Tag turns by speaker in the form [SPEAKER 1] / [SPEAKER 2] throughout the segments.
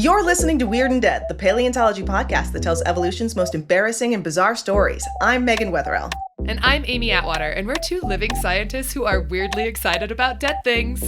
[SPEAKER 1] You're listening to Weird and Dead, the paleontology podcast that tells evolution's most embarrassing and bizarre stories. I'm Meaghan Wetherell.
[SPEAKER 2] And I'm Amy Atwater, and we're two living scientists who are weirdly excited about dead things.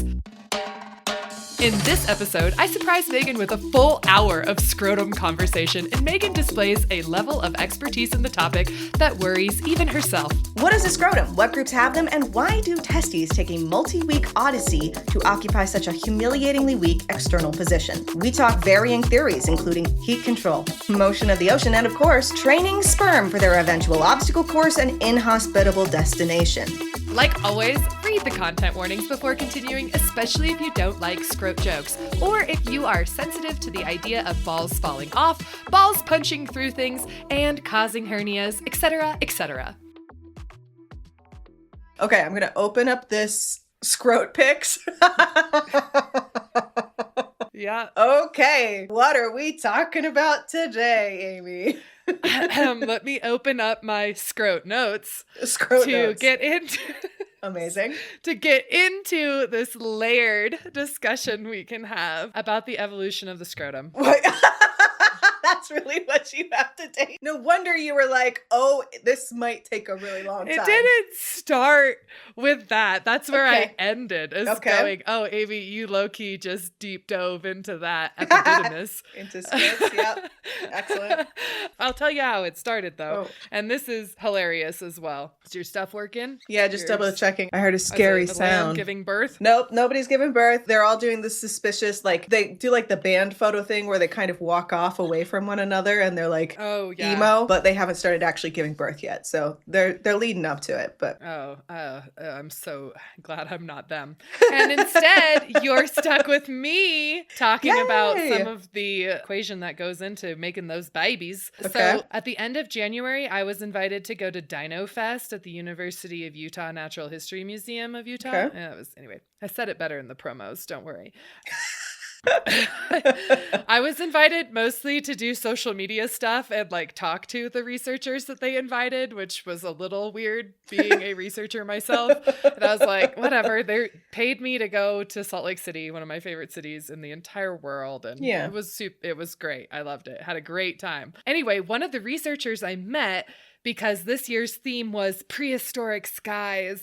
[SPEAKER 2] In this episode, I surprised Meaghan with a full hour of scrotum conversation, and Meaghan displays a level of expertise in the topic that worries even herself.
[SPEAKER 1] What is a scrotum? What groups have them? And why do testes take a multi-week odyssey to occupy such a humiliatingly weak external position? We talk varying theories, including heat control, motion of the ocean, and of course, training sperm for their eventual obstacle course and inhospitable destination.
[SPEAKER 2] Like always, read the content warnings before continuing, especially if you don't like scrot jokes, or if you are sensitive to the idea of balls falling off, balls punching through things, and causing hernias, etc., etc.
[SPEAKER 1] Okay, I'm gonna open up this scrot pics.
[SPEAKER 2] Yeah.
[SPEAKER 1] Okay, what are we talking about today, Amy?
[SPEAKER 2] Let me open up my scrot notes get into
[SPEAKER 1] Amazing.
[SPEAKER 2] To get into this layered discussion we can have about the evolution of the scrotum.
[SPEAKER 1] What? That's really what you have to take. No wonder you were like, oh, this might take a really long time.
[SPEAKER 2] It didn't start with that. That's where I ended. Going, oh, Amy, you low-key just deep dove into that epididymis.
[SPEAKER 1] Into scrots, yep. Excellent.
[SPEAKER 2] I'll tell you how it started, though. Oh. And this is hilarious as well. Is your stuff working?
[SPEAKER 1] Yeah, just double checking. I heard a scary sound.
[SPEAKER 2] Lamb giving birth?
[SPEAKER 1] Nope, nobody's giving birth. They're all doing this suspicious, like, they do like the band photo thing where they kind of walk off away from one another and they're like emo, but they haven't started actually giving birth yet. So they're leading up to it. But
[SPEAKER 2] I'm so glad I'm not them. And instead, you're stuck with me talking about some of the equation that goes into making those babies. Okay. So at the end of January, I was invited to go to Dino Fest at the University of Utah Natural History Museum of Utah. Okay. Anyway, I said it better in the promos. Don't worry. I was invited mostly to do social media stuff and like talk to the researchers that they invited, which was a little weird being a researcher myself. And I was like, whatever. They paid me to go to Salt Lake City, one of my favorite cities in the entire world. And it was great. I loved it. Had a great time. Anyway, one of the researchers I met, because this year's theme was prehistoric skies.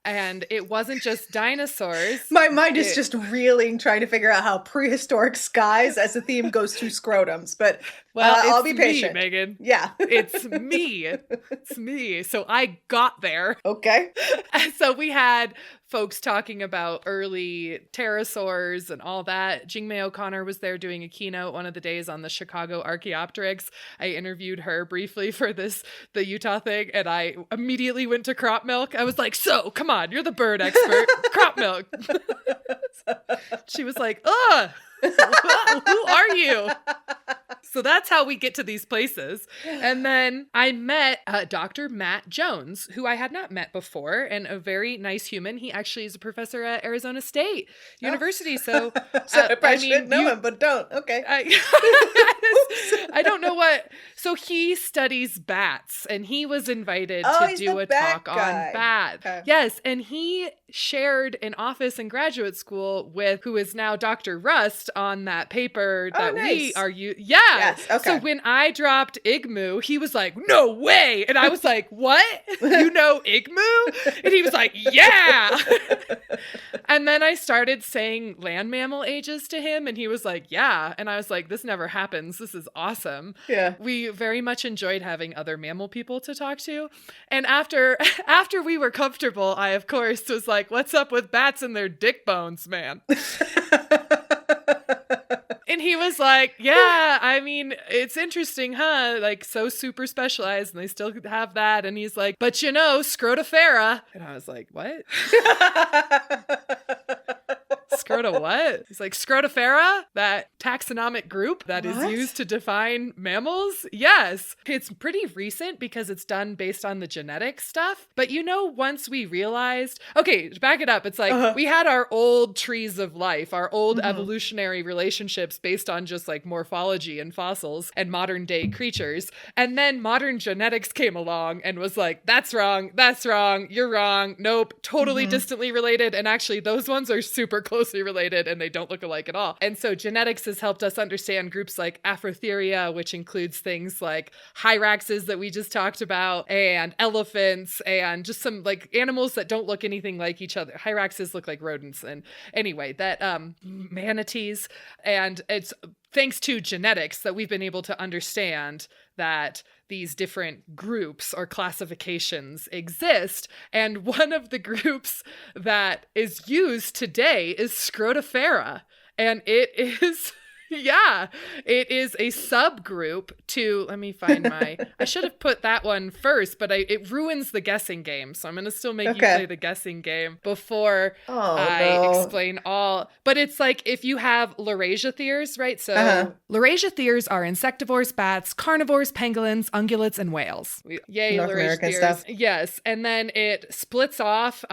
[SPEAKER 2] And it wasn't just dinosaurs.
[SPEAKER 1] My mind is just reeling, trying to figure out how prehistoric skies as a theme goes through scrotums. But I'll be patient.
[SPEAKER 2] Meaghan.
[SPEAKER 1] Yeah.
[SPEAKER 2] It's me. It's me. So I got there.
[SPEAKER 1] Okay.
[SPEAKER 2] So we had folks talking about early pterosaurs and all that. Jingmei O'Connor was there doing a keynote one of the days on the Chicago Archaeopteryx. I interviewed her briefly for the Utah thing, and I immediately went to crop milk. I was like, so, come on, you're the bird expert. Crop milk. She was like, ugh. Who are you? So that's how we get to these places. And then I met Dr. Matt Jones, who I had not met before, and a very nice human. He actually is a professor at Arizona State University. So,
[SPEAKER 1] I should know him, but don't. Okay.
[SPEAKER 2] I don't know what. So he studies bats, and he was invited to do a talk on bats. Okay. Yes, and he shared an office in graduate school with who is now Dr. Rust on that paper that we are Yes. Okay. So when I dropped IGMU, he was like, no way. And I was like, what? You know IGMU? And he was like, yeah. And then I started saying land mammal ages to him, and he was like, yeah. And I was like, this never happens. This is awesome. Yeah. We very much enjoyed having other mammal people to talk to. And after we were comfortable, I, of course, was like, what's up with bats and their dick bones, man? And he was like, yeah, I mean, it's interesting, huh? Like, so super specialized, and they still have that. And he's like, but you know, Scrotifera. And I was like, what? Scrota what? He's like, Scrotifera, that taxonomic group that is used to define mammals? Yes. It's pretty recent because it's done based on the genetic stuff. But you know, once we realized, okay, to back it up, it's like we had our old trees of life, our old evolutionary relationships based on just like morphology and fossils and modern day creatures. And then modern genetics came along and was like, that's wrong, you're wrong, nope, totally distantly related. And actually those ones are super closely related and they don't look alike at all. And so genetics has helped us understand groups like Afrotheria, which includes things like hyraxes that we just talked about, and elephants, and just some like animals that don't look anything like each other. Hyraxes look like rodents. And anyway, that manatees. And it's thanks to genetics that we've been able to understand that these different groups or classifications exist. And one of the groups that is used today is Scrotifera. And it is... Yeah, it is a subgroup to, let me find I should have put that one first, but it ruins the guessing game. So I'm going to still make you play the guessing game before explain all. But it's like if you have Laurasiatheres, right? So Laurasiatheres are insectivores, bats, carnivores, pangolins, ungulates, and whales. Yay,
[SPEAKER 1] North American stuff.
[SPEAKER 2] Yes. And then it splits off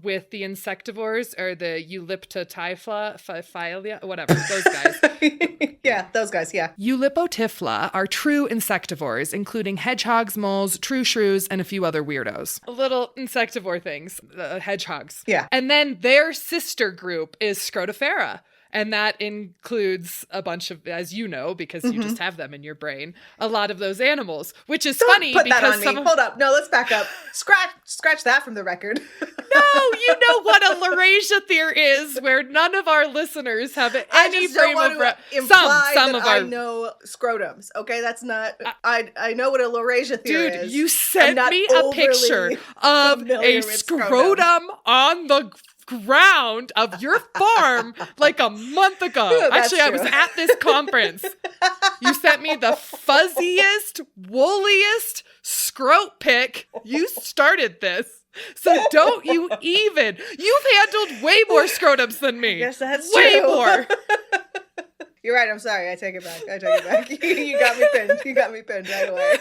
[SPEAKER 2] with the insectivores or the Eulyptotyphla, whatever, those guys.
[SPEAKER 1] Yeah, those guys, yeah.
[SPEAKER 2] Eulypotyphla are true insectivores, including hedgehogs, moles, true shrews, and a few other weirdos. Little insectivore things, hedgehogs.
[SPEAKER 1] Yeah.
[SPEAKER 2] And then their sister group is Scrotifera. And that includes a bunch of, as you know, because you just have them in your brain, a lot of those animals, which is funny
[SPEAKER 1] put
[SPEAKER 2] because
[SPEAKER 1] that on me. Hold up. No, let's back up. Scratch that from the record.
[SPEAKER 2] No, you know what a Laurasiathere is, where none of our listeners have any frame of reference. Some of our...
[SPEAKER 1] I know scrotums. Okay, that's not. I know what a Laurasiathere is.
[SPEAKER 2] Dude, you sent me a picture of a scrotum on the ground of your farm like a month ago. Actually, true. I was at this conference. You sent me the fuzziest, woolliest scrot pic. You started this. So don't you even. You've handled way more scrotums than me.
[SPEAKER 1] Yes, that's
[SPEAKER 2] way
[SPEAKER 1] true.
[SPEAKER 2] More.
[SPEAKER 1] You're right. I'm sorry. I take it back. You got me pinned. You got me pinned right away.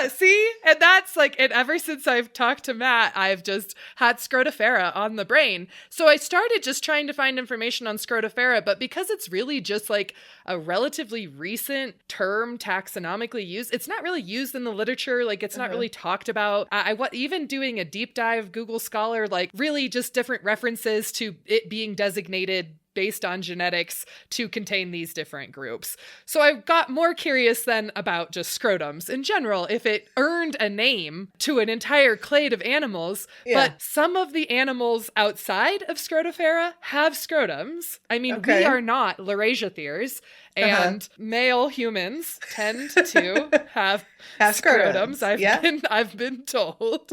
[SPEAKER 2] See? And that's like, and ever since I've talked to Matt, I've just had Scrotifera on the brain. So I started just trying to find information on Scrotifera, but because it's really just like a relatively recent term taxonomically used, it's not really used in the literature. Like it's not really talked about. Even doing a deep dive Google Scholar, like really just different references to it being designated based on genetics to contain these different groups. So I got more curious then about just scrotums in general, if it earned a name to an entire clade of animals, but some of the animals outside of Scrotifera have scrotums. I mean, we are not Laurasiatheres, and male humans tend to have scrotums. I've been told.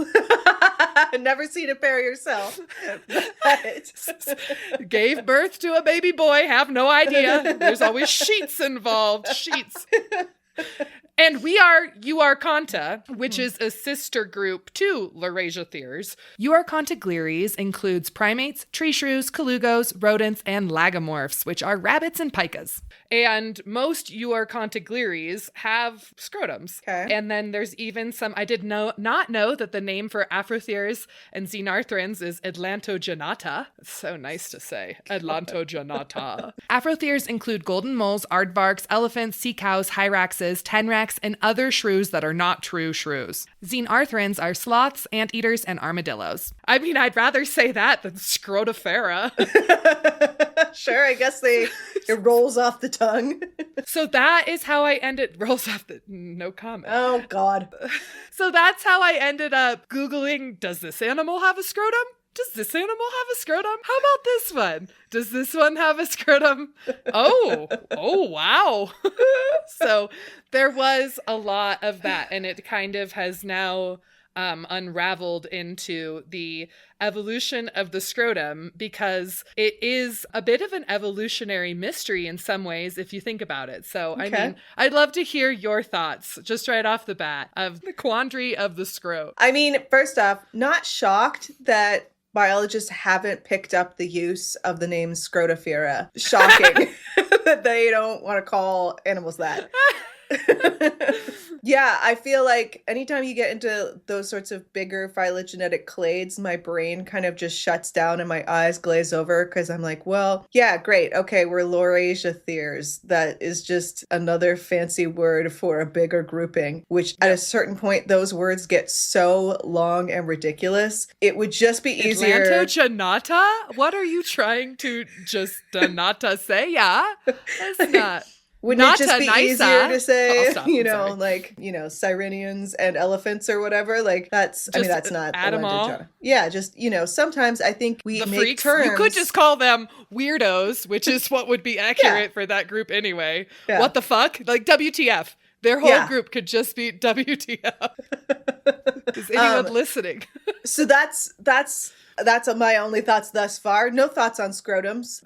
[SPEAKER 1] Never seen a pair yourself.
[SPEAKER 2] Gave birth to a baby boy, have no idea. There's always sheets involved. Sheets. And Euarchonta, which is a sister group to Laurasiatheres. Euarchonta includes primates, tree shrews, colugos, rodents, and lagomorphs, which are rabbits and pikas. And most Euarchonta have scrotums. Okay. And then there's even some, I did not know that the name for Afrotheres and Xenarthrans is Atlantogenata. It's so nice to say. Atlantogenata. Afrotheres include golden moles, aardvarks, elephants, sea cows, hyraxes, tenrecs, and other shrews that are not true shrews. Xenarthrans are sloths, anteaters, and armadillos. I mean, I'd rather say that than Scrotifera.
[SPEAKER 1] Sure, I guess it rolls off the tongue.
[SPEAKER 2] So that is how I ended, rolls off the, no comment.
[SPEAKER 1] Oh, God.
[SPEAKER 2] So that's how I ended up Googling, does this animal have a scrotum? Does this animal have a scrotum? How about this one? Does this one have a scrotum? Oh, wow. So there was a lot of that, and it kind of has now unraveled into the evolution of the scrotum, because it is a bit of an evolutionary mystery in some ways if you think about it. So, I mean, I'd love to hear your thoughts just right off the bat of the quandary of the scrot.
[SPEAKER 1] I mean, first off, not shocked that biologists haven't picked up the use of the name Scrotifera. Shocking that they don't want to call animals that. Yeah, I feel like anytime you get into those sorts of bigger phylogenetic clades, my brain kind of just shuts down and my eyes glaze over because I'm like, well, yeah, great. Okay, we're Laurasia-theres. That is just another fancy word for a bigger grouping, which at a certain point, those words get so long and ridiculous. It would just be easier.
[SPEAKER 2] Atlantogenata? What are you trying to just not say? Yeah, that's not.
[SPEAKER 1] Wouldn't it just be easier to say, Sirenians and elephants or whatever? Like, that's not Atlantogenata. Yeah, just, sometimes I think we make freaks. Terms.
[SPEAKER 2] You could just call them weirdos, which is what would be accurate for that group anyway. Yeah. What the fuck? Like, WTF. Their whole group could just be WTF. Is anyone listening?
[SPEAKER 1] So that's my only thoughts thus far. No thoughts on scrotums.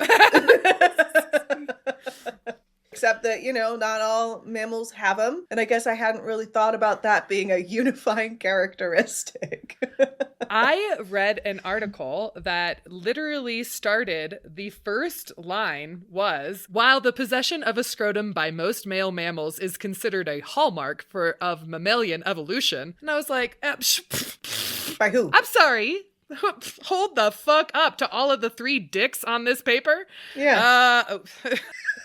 [SPEAKER 1] Except that, not all mammals have them. And I guess I hadn't really thought about that being a unifying characteristic.
[SPEAKER 2] I read an article that literally started, the first line was, while the possession of a scrotum by most male mammals is considered a hallmark of mammalian evolution. And I was like,
[SPEAKER 1] by who?
[SPEAKER 2] I'm sorry. Hold the fuck up to all of the 3 dicks on this paper.
[SPEAKER 1] Yeah.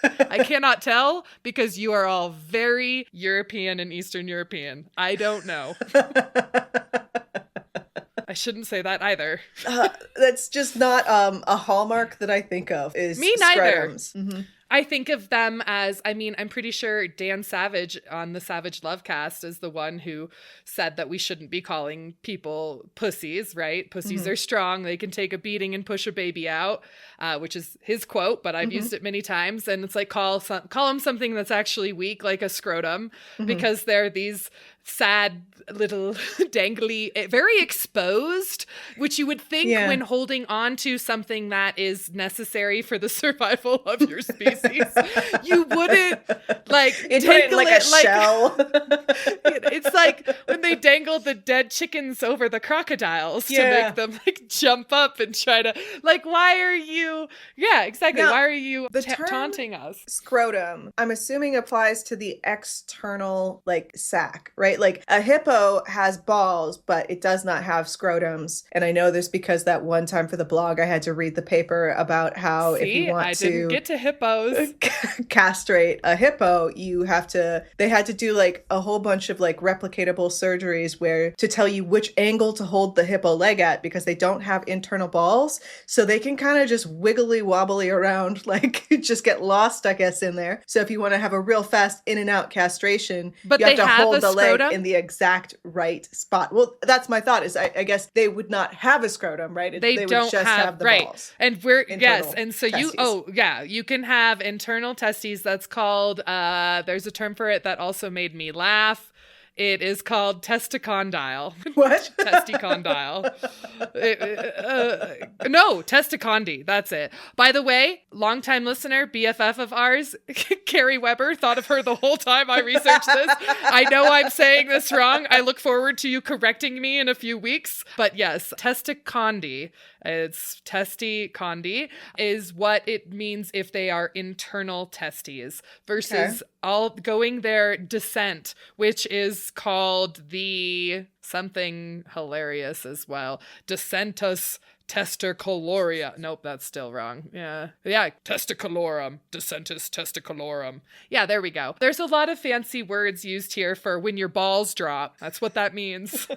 [SPEAKER 2] I cannot tell because you are all very European and Eastern European. I don't know. I shouldn't say that either.
[SPEAKER 1] That's just not a hallmark that I think of. Is
[SPEAKER 2] me neither.
[SPEAKER 1] Mm-hmm.
[SPEAKER 2] I think of them as, I'm pretty sure Dan Savage on the Savage Lovecast is the one who said that we shouldn't be calling people pussies, right? Pussies are strong. They can take a beating and push a baby out, which is his quote, but I've used it many times. And it's like, call them something that's actually weak, like a scrotum, because they're these sad little dangly, very exposed, which you would think when holding on to something that is necessary for the survival of your species, you wouldn't dangle
[SPEAKER 1] it like a shell.
[SPEAKER 2] It's like when they dangle the dead chickens over the crocodiles to make them jump up and try to why are you exactly now, why are you taunting us?
[SPEAKER 1] Scrotum, I'm assuming applies to the external sac, right? Like a hippo has balls, but it does not have scrotums. And I know this because that one time for the blog, I had to read the paper about how if you want to
[SPEAKER 2] didn't get to hippos.
[SPEAKER 1] Castrate a hippo, they had to do a whole bunch of replicatable surgeries where to tell you which angle to hold the hippo leg at because they don't have internal balls. So they can kind of just wiggly wobbly around, just get lost, I guess, in there. So if you want to have a real fast in and out castration,
[SPEAKER 2] but
[SPEAKER 1] you have to hold the
[SPEAKER 2] scrotum?
[SPEAKER 1] Leg in the exact right spot. Well, that's my thought is I guess they would not have a scrotum, right?
[SPEAKER 2] They
[SPEAKER 1] would
[SPEAKER 2] don't
[SPEAKER 1] just have the balls.
[SPEAKER 2] And and so testes. You can have internal testes. That's called, there's a term for it that also made me laugh. It is called testicondyle.
[SPEAKER 1] What?
[SPEAKER 2] Testicondyle. No, testicondi. That's it. By the way, longtime listener, BFF of ours, Carrie Weber, thought of her the whole time I researched this. I know I'm saying this wrong. I look forward to you correcting me in a few weeks. But yes, testicondi. It's testicondi is what it means if they are internal testes versus all going their descent, which is called the something hilarious as well. Descentus testicoloria. Nope, that's still wrong. Yeah, testicolorum. Descentus testicolorum. Yeah, there we go. There's a lot of fancy words used here for when your balls drop. That's what that means.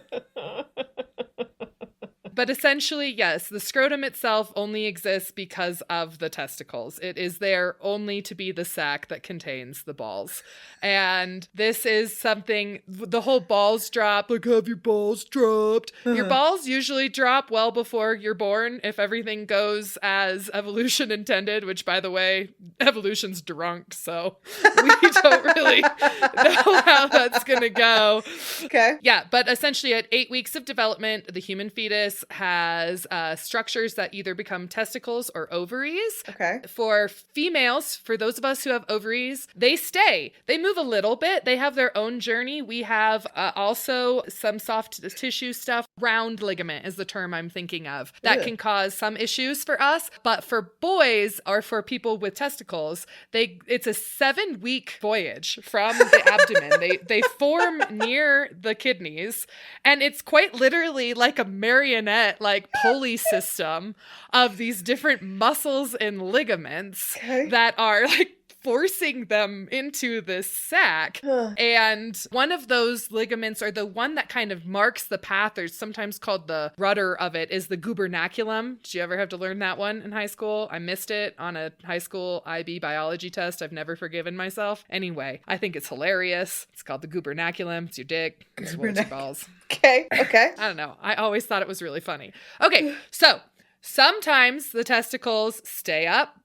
[SPEAKER 2] But essentially, yes, the scrotum itself only exists because of the testicles. It is there only to be the sac that contains the balls. And this is something, the whole balls drop, have your balls dropped? Your balls usually drop well before you're born if everything goes as evolution intended, which, by the way, evolution's drunk, so we don't really know how that's going to go.
[SPEAKER 1] Okay.
[SPEAKER 2] Yeah, but essentially at 8 weeks of development, the human fetus has structures that either become testicles or ovaries.
[SPEAKER 1] Okay.
[SPEAKER 2] For females, for those of us who have ovaries, they stay. They move a little bit. They have their own journey. We have also some soft tissue stuff. Round ligament is the term I'm thinking of. That can cause some issues for us. But for boys or for people with testicles, it's a 7-week voyage from the abdomen. They form near the kidneys, and it's quite literally like a marionette, like pulley system of these different muscles and ligaments that are like forcing them into this sac. And one of those ligaments, or the one that kind of marks the path, or sometimes called the rudder of it, is the gubernaculum. Did you ever have to learn that one in high school? I missed it on a high school IB biology test. I've never forgiven myself. Anyway, I think it's hilarious. It's called the gubernaculum. It's your dick. It's your balls.
[SPEAKER 1] Okay.
[SPEAKER 2] I don't know. I always thought it was really funny. Okay, so sometimes the testicles stay up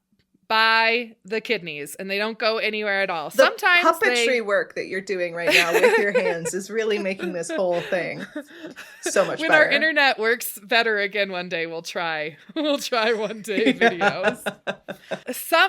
[SPEAKER 2] by the kidneys and they don't go anywhere at all. Sometimes
[SPEAKER 1] puppetry work that you're doing right now with your hands is really making this whole thing so much better.
[SPEAKER 2] When our internet works better again one day, we'll try one day videos.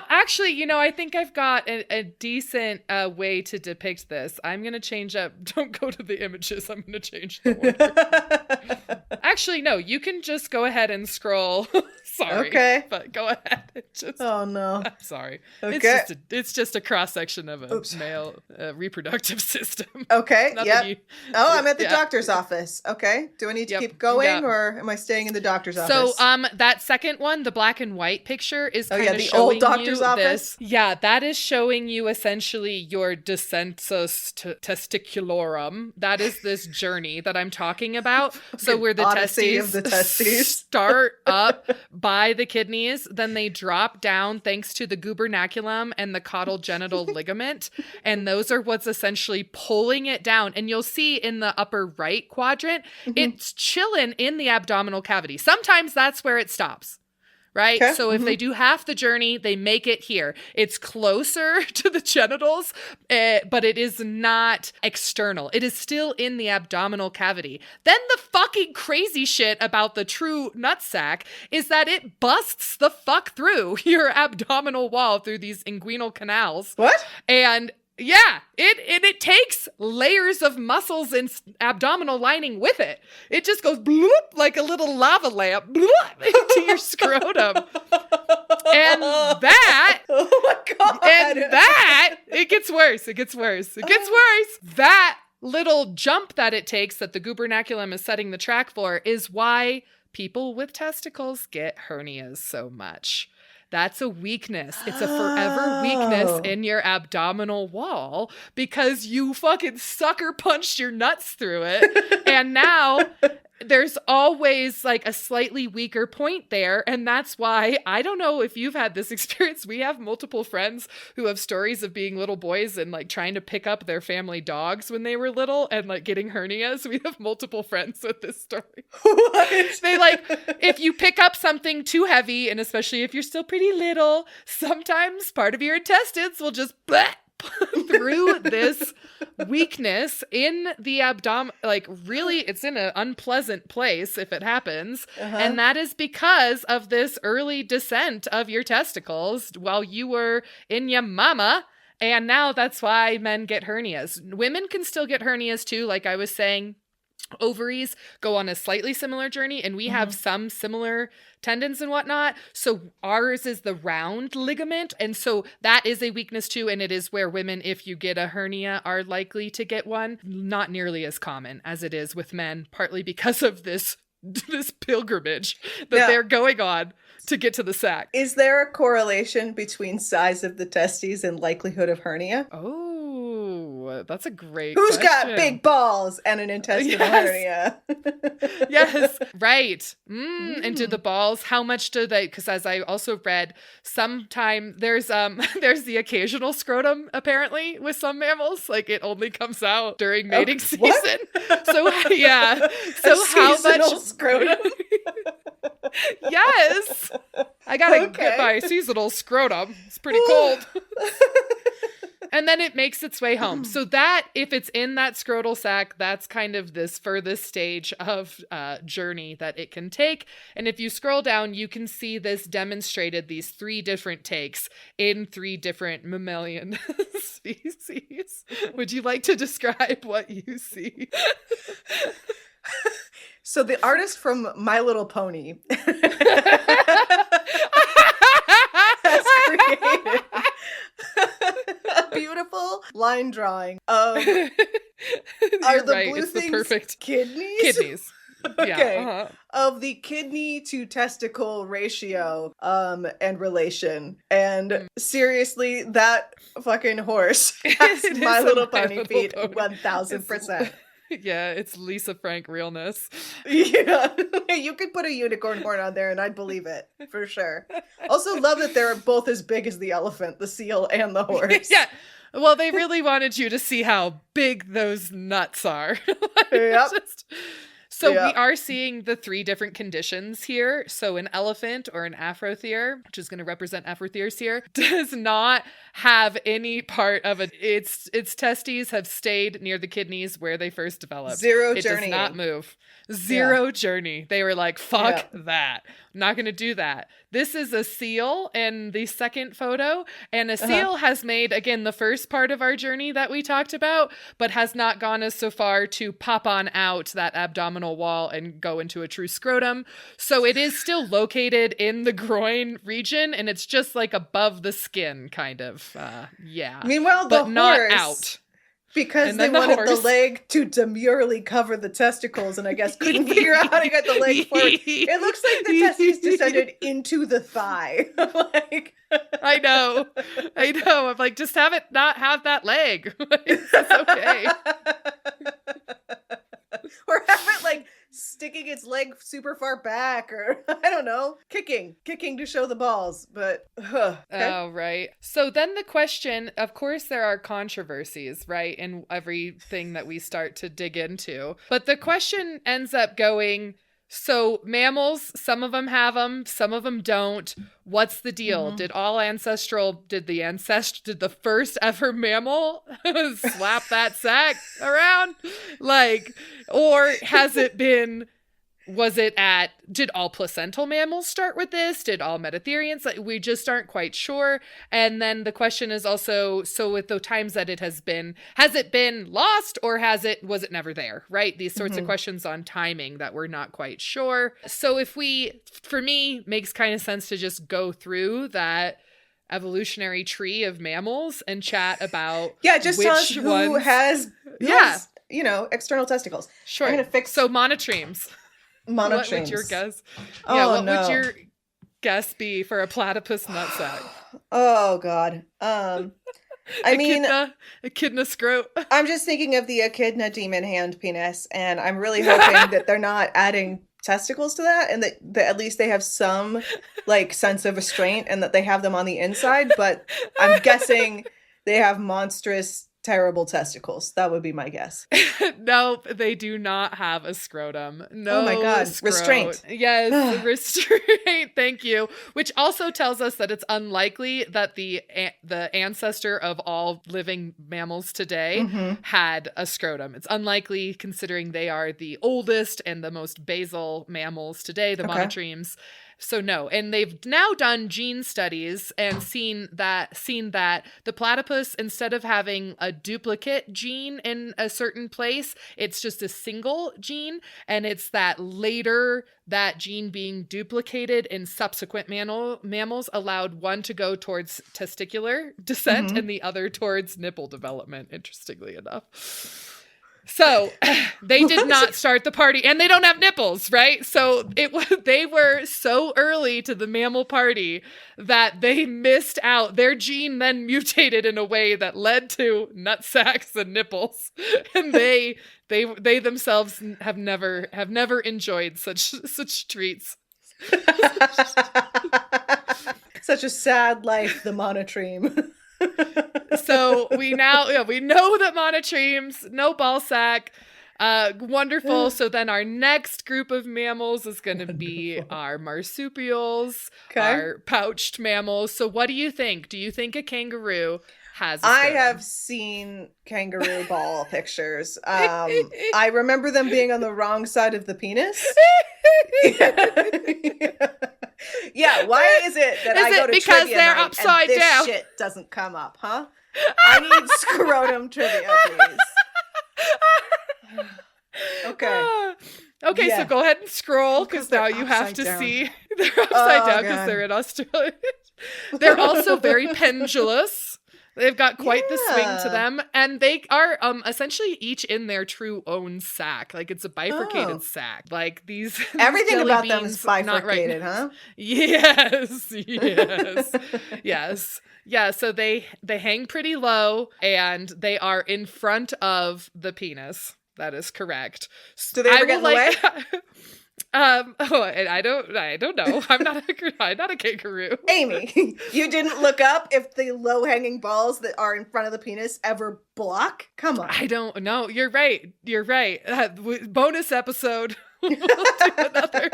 [SPEAKER 2] Actually, I think I've got a decent way to depict this. I'm going to change up. Don't go to the images. I'm going to change the order. Actually, no, you can just go ahead and scroll. Sorry. Okay. But go ahead.
[SPEAKER 1] Oh no.
[SPEAKER 2] I'm sorry.
[SPEAKER 1] Okay.
[SPEAKER 2] It's just a cross section of a male reproductive system.
[SPEAKER 1] Okay. Yeah. I'm at the doctor's office. Okay. Do I need to keep going or am I staying in the doctor's office?
[SPEAKER 2] So
[SPEAKER 1] that
[SPEAKER 2] second one, the black and white picture, is kind of
[SPEAKER 1] the
[SPEAKER 2] showing
[SPEAKER 1] old doctor's
[SPEAKER 2] you
[SPEAKER 1] office.
[SPEAKER 2] Yeah, that is showing you essentially your descensus testicularum. That is this journey that I'm talking about. So where the testes start up by the kidneys, then they drop down thanks to the gubernaculum and the caudal genital ligament. And those are what's essentially pulling it down. And you'll see in the upper right quadrant, it's chilling in the abdominal cavity. Sometimes that's where it stops. Right? Okay. So if they do half the journey, they make it here. It's closer to the genitals, but it is not external. It is still in the abdominal cavity. Then the fucking crazy shit about the true nutsack is that it busts the fuck through your abdominal wall through these inguinal canals.
[SPEAKER 1] What?
[SPEAKER 2] And yeah, it takes layers of muscles and abdominal lining with it. It just goes bloop like a little lava lamp bloop into your scrotum. And that,
[SPEAKER 1] oh my God.
[SPEAKER 2] And that, it gets worse. That little jump that it takes that the gubernaculum is setting the track for is why people with testicles get hernias so much. That's a weakness. It's a forever weakness in your abdominal wall because you fucking sucker punched your nuts through it. And now there's always like a slightly weaker point there. And that's why, I don't know if you've had this experience. We have multiple friends who have stories of being little boys and like trying to pick up their family dogs when they were little and like getting hernias. We have multiple friends with this story.
[SPEAKER 1] What?
[SPEAKER 2] They like, if you pick up something too heavy, and especially if you're still pretty little, sometimes part of your intestines will just through this weakness in the abdomen. Like really, it's in an unpleasant place if it happens. And that is because of this early descent of your testicles while you were in your mama. And now that's why men get hernias. Women can still get hernias too. Like I was saying, ovaries go on a slightly similar journey, and we have some similar tendons and whatnot. So ours is the round ligament. And so that is a weakness too. And it is where women, if you get a hernia, are likely to get one. Not nearly as common as it is with men, partly because of this pilgrimage that they're going on to get to the sac.
[SPEAKER 1] Is there a correlation between size of the testes and likelihood of hernia?
[SPEAKER 2] Oh, that's a great
[SPEAKER 1] Who's
[SPEAKER 2] question.
[SPEAKER 1] got big balls and an intestinal hernia?
[SPEAKER 2] Yes, right. And do the balls, how much do they, because as I also read, sometime there's the occasional scrotum apparently with some mammals, like it only comes out during mating season. So yeah. So how much
[SPEAKER 1] scrotum?
[SPEAKER 2] Yes. I gotta get my seasonal scrotum. It's pretty cold. And then it makes its way home. So that, if it's in that scrotal sac, that's kind of this furthest stage of journey that it can take. And if you scroll down, you can see this demonstrated, these 3 different takes in 3 different mammalian species. Would you like to describe what you see?
[SPEAKER 1] So the artist from My Little Pony has created a beautiful line drawing of are the blue things
[SPEAKER 2] perfect
[SPEAKER 1] kidneys? Okay.
[SPEAKER 2] Yeah,
[SPEAKER 1] Of the kidney to testicle ratio and relation. And seriously, that fucking horse has My Little Pony feet 1000%.
[SPEAKER 2] Yeah, it's Lisa Frank realness.
[SPEAKER 1] Yeah, you could put a unicorn horn on there and I'd believe it, for sure. Also love that they're both as big as the elephant, the seal, and the horse.
[SPEAKER 2] Yeah. Well, they really wanted you to see how big those nuts are.
[SPEAKER 1] Yep.
[SPEAKER 2] So we are seeing the 3 different conditions here. So an elephant or an afrothere, which is going to represent afrotheres here, does not have any part of it. Its testes have stayed near the kidneys where they first developed.
[SPEAKER 1] Zero
[SPEAKER 2] it
[SPEAKER 1] journey.
[SPEAKER 2] It does not move. Zero journey. They were like, fuck that. Not going to do that. This is a seal in the second photo. And a seal has made, again, the first part of our journey that we talked about, but has not gone as so far to pop on out that abdominal wall and go into a true scrotum. So it is still located in the groin region, and it's just like above the skin, kind of.
[SPEAKER 1] Meanwhile,
[SPEAKER 2] but
[SPEAKER 1] the
[SPEAKER 2] not
[SPEAKER 1] horse,
[SPEAKER 2] out.
[SPEAKER 1] Because they wanted the leg to demurely cover the testicles and I guess couldn't figure out how to get the leg forward. It looks like the testes descended into the thigh. Like,
[SPEAKER 2] I know. I'm like, just have it not have that leg. It's okay.
[SPEAKER 1] Or have it like sticking its leg super far back, or I don't know, kicking to show the balls. But okay.
[SPEAKER 2] Oh, right. So then the question, of course, there are controversies, right, in everything that we start to dig into. But the question ends up going, so mammals, some of them have them, some of them don't. What's the deal? Did the first ever mammal slap that sack around? Like, or has it been, did all placental mammals start with this? Did all metatherians? Like, we just aren't quite sure. And then the question is also, so with the times that has it been lost or was it never there? Right? These sorts of questions on timing that we're not quite sure. So for me, makes kind of sense to just go through that evolutionary tree of mammals and chat about
[SPEAKER 1] just tell us who has external testicles.
[SPEAKER 2] Sure.
[SPEAKER 1] I'm gonna fix
[SPEAKER 2] monotremes. What would your guess? What would your guess be for a platypus nutsack?
[SPEAKER 1] Oh God. I mean,
[SPEAKER 2] echidna scrot.
[SPEAKER 1] I'm just thinking of the echidna demon hand penis, and I'm really hoping that they're not adding testicles to that, and that at least they have some like sense of restraint, and that they have them on the inside. But I'm guessing they have monstrous, terrible testicles. That would be my guess.
[SPEAKER 2] Nope, they do not have a scrotum. No.
[SPEAKER 1] Oh my God. Restraint.
[SPEAKER 2] Yes, restraint. Thank you. Which also tells us that it's unlikely that the ancestor of all living mammals today had a scrotum. It's unlikely considering they are the oldest and the most basal mammals today, the monotremes. So no, and they've now done gene studies and seen that the platypus, instead of having a duplicate gene in a certain place, it's just a single gene, and it's that later that gene being duplicated in subsequent mammals allowed one to go towards testicular descent and the other towards nipple development, interestingly enough. So they did not start the party, and they don't have nipples, right? So they were so early to the mammal party that they missed out. Their gene then mutated in a way that led to nut sacks and nipples, and they themselves have never enjoyed such treats.
[SPEAKER 1] Such a sad life, the monotreme.
[SPEAKER 2] So we know that monotremes, no ball sack, wonderful. So then our next group of mammals is going to be our marsupials, our pouched mammals. So what do you think? Do you think a kangaroo has a scrotum.
[SPEAKER 1] I have seen kangaroo ball pictures. I remember them being on the wrong side of the penis. Yeah, why is it that I go to
[SPEAKER 2] because
[SPEAKER 1] trivia
[SPEAKER 2] they're
[SPEAKER 1] night
[SPEAKER 2] upside
[SPEAKER 1] and this
[SPEAKER 2] down?
[SPEAKER 1] shit doesn't come up, huh? I need scrotum trivia, please. Okay.
[SPEAKER 2] Okay,
[SPEAKER 1] Yeah.
[SPEAKER 2] so go ahead and scroll, because now you have to see. They're upside down because they're in Australia. They're also very pendulous. They've got quite the swing to them, and they are essentially each in their true own sack. Like, it's a bifurcated sack. Like, these
[SPEAKER 1] everything
[SPEAKER 2] jelly
[SPEAKER 1] about
[SPEAKER 2] beans,
[SPEAKER 1] them is bifurcated, huh?
[SPEAKER 2] Yes, yes. Yeah, so they hang pretty low, and they are in front of the penis. That is correct.
[SPEAKER 1] Do they ever get in the way?
[SPEAKER 2] I don't know. I'm not a kangaroo.
[SPEAKER 1] Amy, you didn't look up if the low-hanging balls that are in front of the penis ever block? Come on.
[SPEAKER 2] I don't know. You're right. Bonus episode. We'll do another.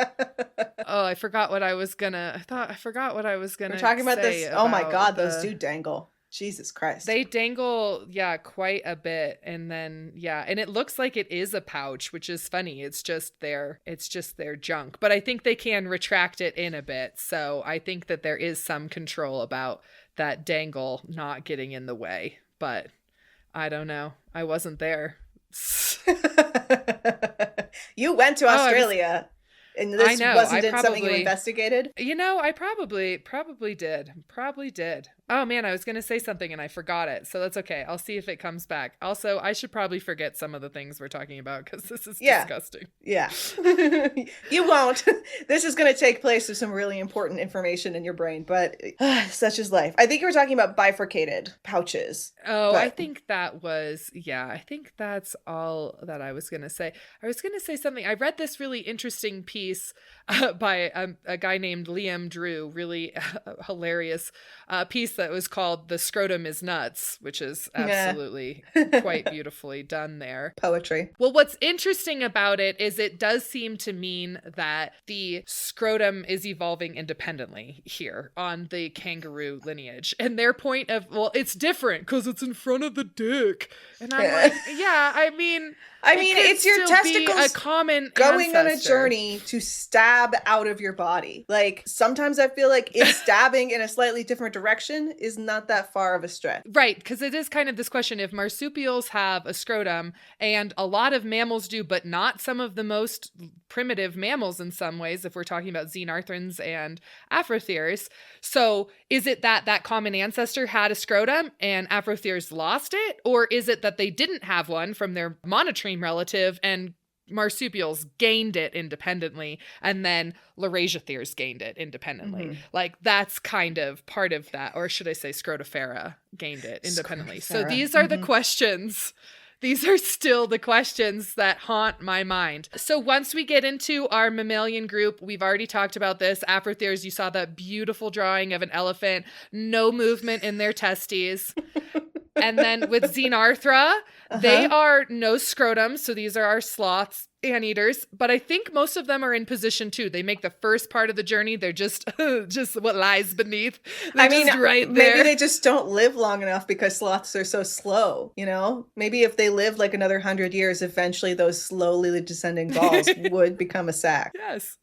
[SPEAKER 2] Oh, I forgot what I was gonna.
[SPEAKER 1] We're talking about this. Oh my God, those do dangle. Jesus Christ.
[SPEAKER 2] They dangle, quite a bit. And then, and it looks like it is a pouch, which is funny. It's just their junk. But I think they can retract it in a bit. So I think that there is some control about that dangle not getting in the way. But I don't know. I wasn't there.
[SPEAKER 1] You went to Australia. And this wasn't something you investigated?
[SPEAKER 2] I probably did. Oh man, I was going to say something and I forgot it. So that's okay. I'll see if it comes back. Also, I should probably forget some of the things we're talking about because this is disgusting.
[SPEAKER 1] Yeah. You won't. This is going to take place with some really important information in your brain, but such is life. I think you were talking about bifurcated pouches.
[SPEAKER 2] Oh, I think that was, I think that's all that I was going to say. I was going to say something. I read this really interesting piece by a guy named Liam Drew, really hilarious piece that was called "The Scrotum is Nuts," which is absolutely quite beautifully done there.
[SPEAKER 1] Poetry.
[SPEAKER 2] Well, what's interesting about it is it does seem to mean that the scrotum is evolving independently here on the kangaroo lineage. And their point of, well, it's different because it's in front of the dick. And I'm like, I mean,
[SPEAKER 1] it's your testicles
[SPEAKER 2] a common
[SPEAKER 1] going
[SPEAKER 2] ancestor.
[SPEAKER 1] on a journey to stab out of your body. Like, sometimes I feel like it stabbing in a slightly different direction is not that far of a stretch.
[SPEAKER 2] Right, because it is kind of this question, if marsupials have a scrotum, and a lot of mammals do, but not some of the most primitive mammals in some ways, if we're talking about xenarthrans and afrotheres. So is it that common ancestor had a scrotum and afrotheres lost it? Or is it that they didn't have one from their monotreme relative and marsupials gained it independently, and then Laurasiatheres gained it independently? Mm-hmm. Like, that's kind of part of that. Or should I say Scrotifera gained it independently? So these are the questions. These are still the questions that haunt my mind. So once we get into our mammalian group, we've already talked about this. Afrotheres, you saw that beautiful drawing of an elephant, no movement in their testes. And then with Xenarthra, they are no scrotum. So these are our sloths, anteaters, but I think most of them are in position too. They make the first part of the journey. They're just what lies beneath. They're just right there.
[SPEAKER 1] Maybe they just don't live long enough because sloths are so slow, Maybe if they lived like another 100 years, eventually those slowly descending balls would become a sac.
[SPEAKER 2] Yes.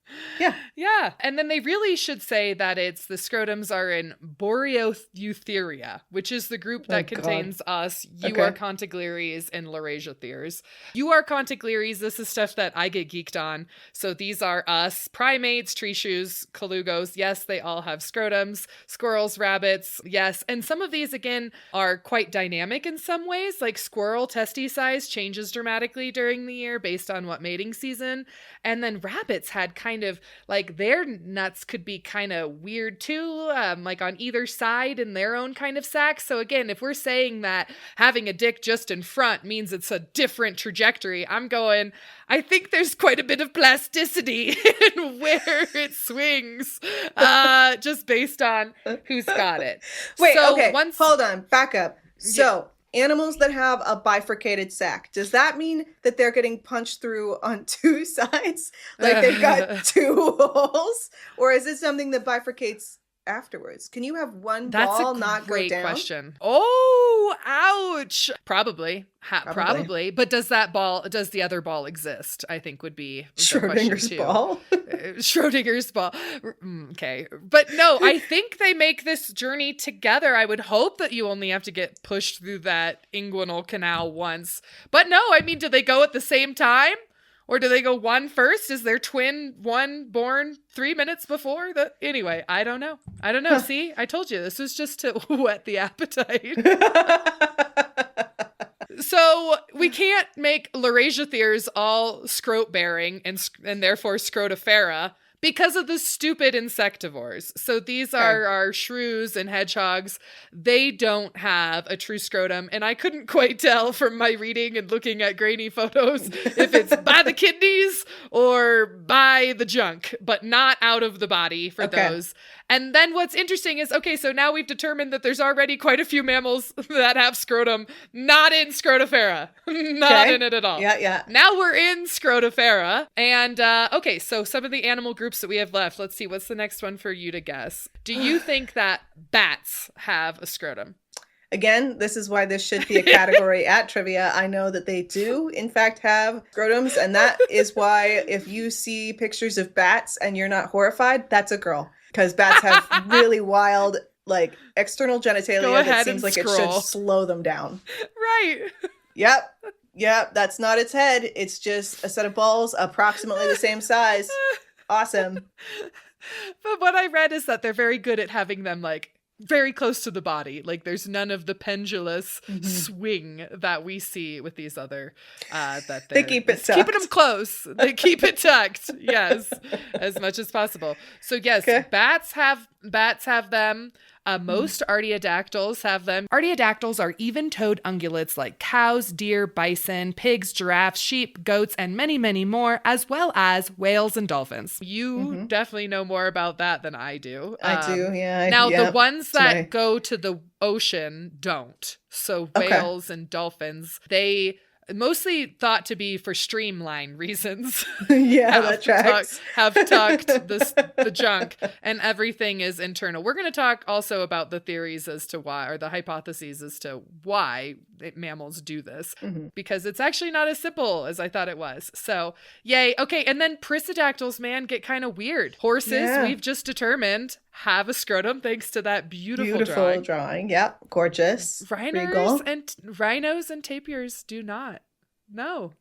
[SPEAKER 1] Yeah.
[SPEAKER 2] And then they really should say that it's the scrotums are in Boreoeutheria, which is the group that contains us, Euarchontigleres and Laurasiatheres. Euarchontigleres, this is stuff that I get geeked on. So these are us, primates, tree shoes, colugos. Yes, they all have scrotums. Squirrels, rabbits. Yes. And some of these, again, are quite dynamic in some ways. Like squirrel testes size changes dramatically during the year based on what mating season. And then rabbits had kind of like their nuts could be kind of weird too, like on either side in their own kind of sac. So again, if we're saying that having a dick just in front means it's a different trajectory, I think there's quite a bit of plasticity in where it swings, just based on who's got it.
[SPEAKER 1] Wait, hold on, back up. So animals that have a bifurcated sac, does that mean that they're getting punched through on two sides? Like they've got two holes? Or is it something that bifurcates afterwards? Can you have one ball not go down? That's a great
[SPEAKER 2] question. Oh, ouch. Probably. Probably. But does the other ball exist? I think would be
[SPEAKER 1] Schrodinger's ball.
[SPEAKER 2] Schrodinger's ball. Okay. But no, I think they make this journey together. I would hope that you only have to get pushed through that inguinal canal once. But no, I mean, do they go at the same time? Or do they go one first? Is their twin one born 3 minutes before? Anyway, I don't know. See, I told you this was just to whet the appetite. So we can't make Laurasiatheres all scrot-bearing and therefore Scrotifera because of the stupid insectivores. So these are our shrews and hedgehogs. They don't have a true scrotum. And I couldn't quite tell from my reading and looking at grainy photos if it's by the kidneys or by the junk, but not out of the body for those. And then what's interesting is, so now we've determined that there's already quite a few mammals that have scrotum, not in Scrotifera. Not in it at all.
[SPEAKER 1] Yeah.
[SPEAKER 2] Now we're in Scrotifera. And, so some of the animal groups that we have left, let's see, what's the next one for you to guess? Do you think that bats have a scrotum?
[SPEAKER 1] Again, this is why this should be a category at trivia. I know that they do, in fact, have scrotums. And that is why if you see pictures of bats and you're not horrified, that's a girl. Because bats have really wild, external genitalia that seems like it should slow them down.
[SPEAKER 2] Right.
[SPEAKER 1] Yep, that's not its head. It's just a set of balls approximately the same size. Awesome.
[SPEAKER 2] But what I read is that they're very good at having them, very close to the body. There's none of the pendulous swing that we see with these other, that
[SPEAKER 1] they keep it tucked.
[SPEAKER 2] Keeping them close. They keep it tucked. Yes. As much as possible. So yes, bats have them. Most artiodactyls have them. Artiodactyls are even-toed ungulates like cows, deer, bison, pigs, giraffes, sheep, goats, and many, many more, as well as whales and dolphins. You definitely know more about that than I do.
[SPEAKER 1] I do, yeah.
[SPEAKER 2] Now, the ones that go to the ocean don't. So whales and dolphins, they mostly thought to be for streamline reasons.
[SPEAKER 1] Yeah, that tracks.
[SPEAKER 2] Have tucked the junk, and everything is internal. We're going to talk also about the theories as to why, or the hypotheses as to why mammals do this, because it's actually not as simple as I thought it was. So, yay. Okay, and then perissodactyls, man, get kind of weird. Horses, we've just determined, have a scrotum thanks to that beautiful
[SPEAKER 1] drawing. Yep, gorgeous.
[SPEAKER 2] Rhinos and tapirs do not. No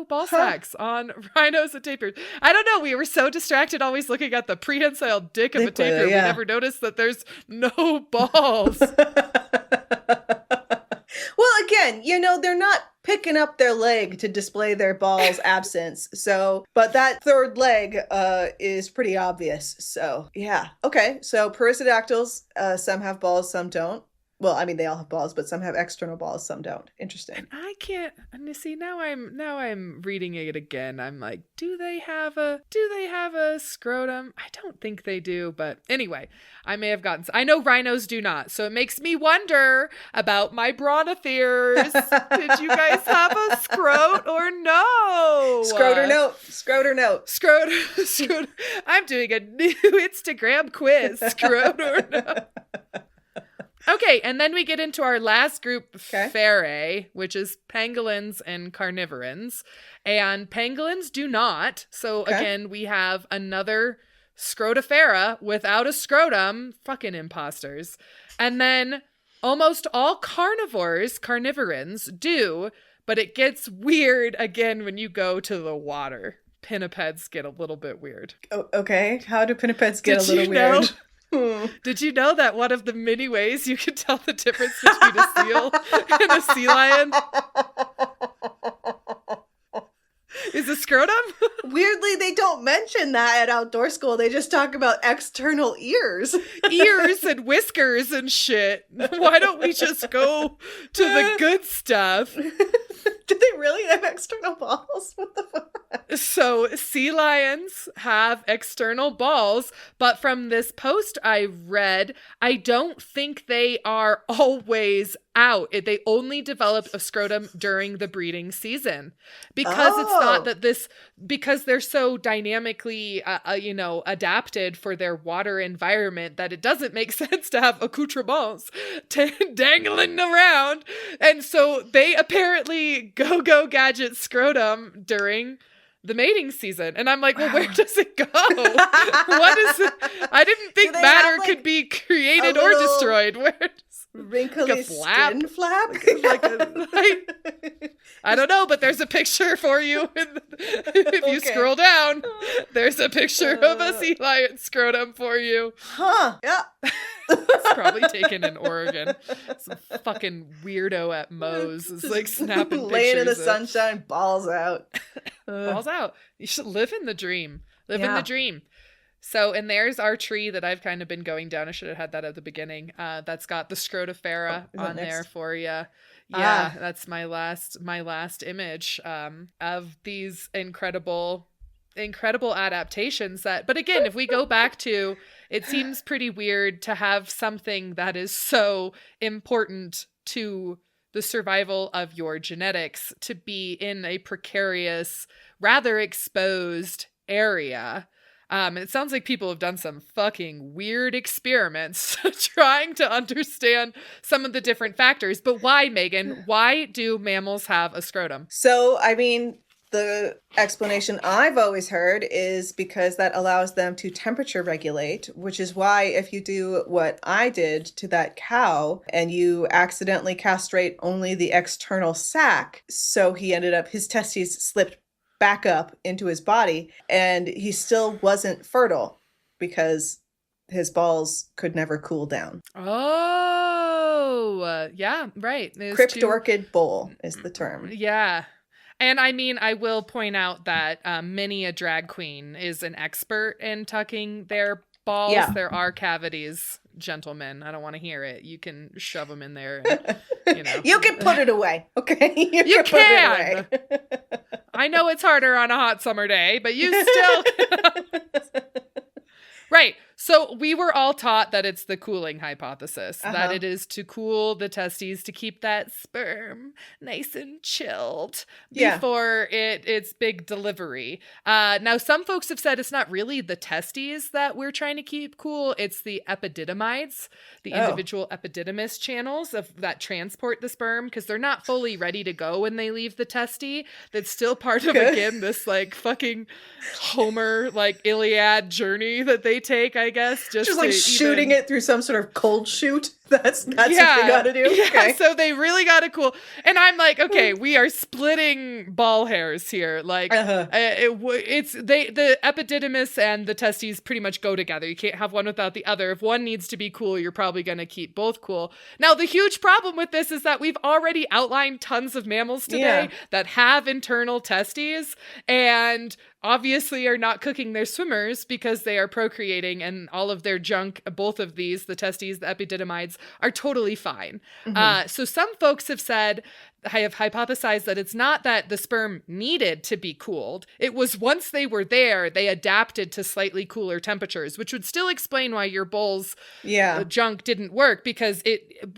[SPEAKER 2] ball sacks on rhinos and tapirs. I don't know. We were so distracted always looking at the prehensile dick of a tapir. We never noticed that there's no balls.
[SPEAKER 1] Well, again, they're not picking up their leg to display their balls' absence. So, but that third leg is pretty obvious. So, yeah. Okay. So perissodactyls, some have balls, some don't. Well, I mean, they all have balls, but some have external balls, some don't. Interesting.
[SPEAKER 2] And I can't see now. I'm reading it again. I'm like, do they have a scrotum? I don't think they do, but anyway, I may have gotten. I know rhinos do not, so it makes me wonder about my brontotheres. Did you guys have a scrot or no?
[SPEAKER 1] Scrot or note.
[SPEAKER 2] Scrot. I'm doing a new Instagram quiz. Scrot or no. Okay, and then we get into our last group, Ferae, which is pangolins and carnivorans. And pangolins do not. So again, we have another Scrotifera without a scrotum. Fucking imposters. And then almost all carnivorans do, but it gets weird again when you go to the water. Pinnipeds get a little bit weird.
[SPEAKER 1] Oh, okay, how do pinnipeds get a little weird?
[SPEAKER 2] Did you know that one of the many ways you can tell the difference between a seal and a sea lion is a scrotum?
[SPEAKER 1] Weirdly, they don't mention that at outdoor school. They just talk about external ears.
[SPEAKER 2] Ears and whiskers and shit. Why don't we just go to the good stuff?
[SPEAKER 1] Do they really have external balls? What the fuck?
[SPEAKER 2] So sea lions have external balls, but from this post I read, I don't think they are always out. They only develop a scrotum during the breeding season because it's thought that because they're so dynamically, adapted for their water environment that it doesn't make sense to have accoutrements dangling around. And so they apparently go gadget scrotum during the mating season. And I'm like, well, where does it go? What is it? I didn't think matter could be created or destroyed. Where
[SPEAKER 1] wrinkly
[SPEAKER 2] like a flap?
[SPEAKER 1] Skin flap?
[SPEAKER 2] I don't know, but there's a picture for you. If you scroll down, there's a picture of a sea lion scrotum for you.
[SPEAKER 1] Huh. Yeah.
[SPEAKER 2] It's probably taken in Oregon. Some fucking weirdo at Moe's is like snapping pictures.
[SPEAKER 1] Laying in the sunshine, balls out.
[SPEAKER 2] Balls out. You should live in the dream. Live in the dream. So, and there's our tree that I've kind of been going down. I should have had that at the beginning. That's got the Scrotifera on there for you. Yeah, that's my last image of these incredible adaptations but again, if we go back to, it seems pretty weird to have something that is so important to the survival of your genetics to be in a precarious, rather exposed area. It sounds like people have done some fucking weird experiments trying to understand some of the different factors. But why, Meaghan? Why do mammals have a scrotum?
[SPEAKER 1] So, I mean, the explanation I've always heard is because that allows them to temperature regulate, which is why if you do what I did to that cow and you accidentally castrate only the external sac, so his testes slipped back up into his body and he still wasn't fertile because his balls could never cool down.
[SPEAKER 2] Oh, yeah, right.
[SPEAKER 1] Cryptorchid bull is the term.
[SPEAKER 2] Yeah. And I mean, I will point out that many a drag queen is an expert in tucking their balls. Yeah. There are cavities, gentlemen. I don't want to hear it. You can shove them in there. And,
[SPEAKER 1] you can put it away. Okay.
[SPEAKER 2] You can. Put it away. I know it's harder on a hot summer day, but you still can. Right. So we were all taught that it's the cooling hypothesis, that it is to cool the testes to keep that sperm nice and chilled before its big delivery. Now, some folks have said it's not really the testes that we're trying to keep cool. It's the epididymides, the individual epididymis channels that transport the sperm, because they're not fully ready to go when they leave the testy. That's still part of, again, this like fucking Homer, like Iliad journey that they take, I guess, just
[SPEAKER 1] like shooting it through some sort of cold chute. That's what they gotta do.
[SPEAKER 2] Yeah, okay. So they really gotta cool. And I'm like, okay, we are splitting ball hairs here. Like, the epididymis and the testes pretty much go together. You can't have one without the other. If one needs to be cool, you're probably gonna keep both cool. Now, the huge problem with this is that we've already outlined tons of mammals today that have internal testes and obviously are not cooking their swimmers because they are procreating, and all of their junk, both of these, the testes, the epididymides, are totally fine. So some folks have said, I have hypothesized that it's not that the sperm needed to be cooled. It was once they were there, they adapted to slightly cooler temperatures, which would still explain why your bull's junk didn't work, because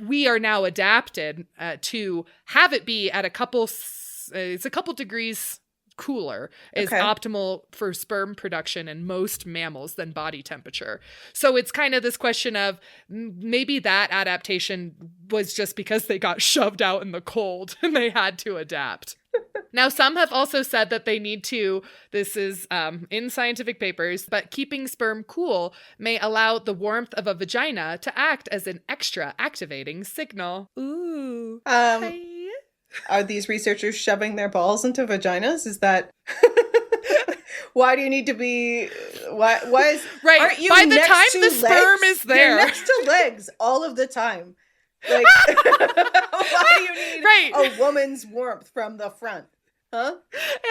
[SPEAKER 2] we are now adapted to have it be at it's a couple degrees cooler is optimal for sperm production in most mammals than body temperature. So it's kind of this question of maybe that adaptation was just because they got shoved out in the cold and they had to adapt. Now, some have also said that they need to, this is in scientific papers, but keeping sperm cool may allow the warmth of a vagina to act as an extra activating signal. Ooh.
[SPEAKER 1] Are these researchers shoving their balls into vaginas? Is that why do you need to be? Why is
[SPEAKER 2] right?
[SPEAKER 1] Aren't you
[SPEAKER 2] by the time the
[SPEAKER 1] legs?
[SPEAKER 2] sperm is there,
[SPEAKER 1] you're next to legs all of the time. Like, why do you need a woman's warmth from the front? Huh?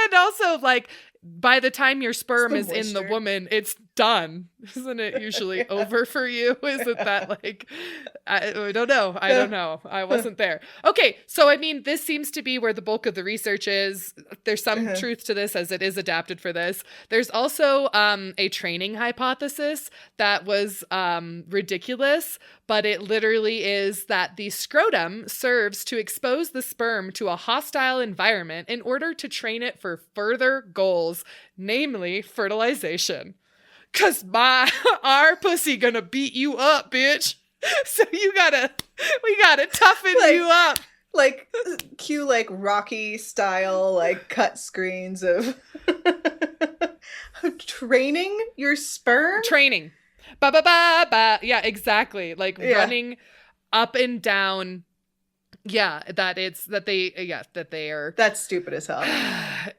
[SPEAKER 2] And also, like, by the time your sperm is in the woman, it's done. Isn't it usually over for you? Isn't that like, I don't know. I don't know. I wasn't there. Okay. So, I mean, this seems to be where the bulk of the research is. There's some truth to this as it is adapted for this. There's also a training hypothesis that was ridiculous, but it literally is that the scrotum serves to expose the sperm to a hostile environment in order to train it for further goals, namely fertilization. 'Cause our pussy gonna beat you up, bitch. So we gotta toughen you up.
[SPEAKER 1] Like, cue, like, Rocky style, like, cut screens of training your sperm?
[SPEAKER 2] Training. Ba ba ba ba. Yeah, exactly. Like running up and down. Yeah, that they are.
[SPEAKER 1] That's stupid as hell.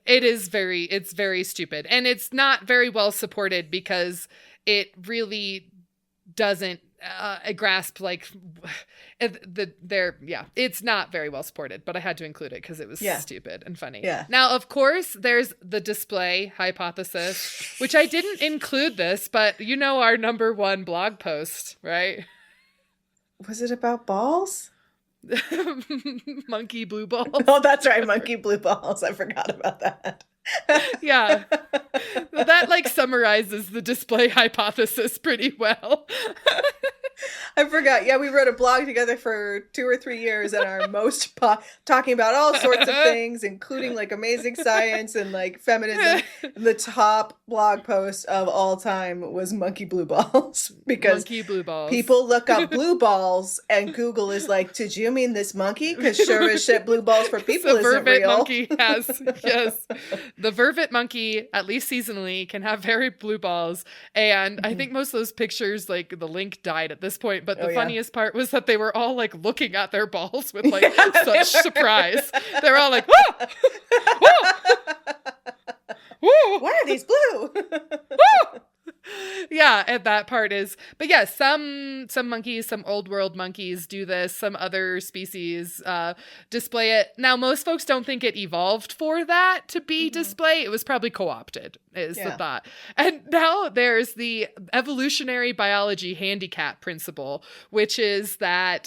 [SPEAKER 2] It's very stupid. And it's not very well supported because it really doesn't grasp like it's not very well supported, but I had to include it because it was stupid and funny. Yeah. Now, of course, there's the display hypothesis, which I didn't include this, but you know our number one blog post, right?
[SPEAKER 1] Was it about balls?
[SPEAKER 2] Monkey blue balls.
[SPEAKER 1] Oh, that's right. Monkey blue balls. I forgot about that.
[SPEAKER 2] Yeah. That like summarizes the display hypothesis pretty well.
[SPEAKER 1] I forgot. Yeah, we wrote a blog together for 2 or 3 years and our most talking about all sorts of things, including like amazing science and like feminism. The top blog post of all time was monkey blue balls because
[SPEAKER 2] monkey blue balls.
[SPEAKER 1] People look up blue balls and Google is like, did you mean this monkey? Because sure as shit, blue balls for people isn't real.
[SPEAKER 2] The vervet monkey has, yes. The vervet monkey, at least seasonally, can have very blue balls. And I think most of those pictures, like the link died at this point, but the funniest part was that they were all like looking at their balls with like such surprise. They were all like, whoa! Whoa! Whoa!
[SPEAKER 1] Why are these blue?
[SPEAKER 2] Whoa! Yeah, and that part is, but yeah, some monkeys, some old world monkeys do this. Some other species display it. Now, most folks don't think it evolved for that to be display. It was probably co-opted, is the thought. And now there's the evolutionary biology handicap principle, which is that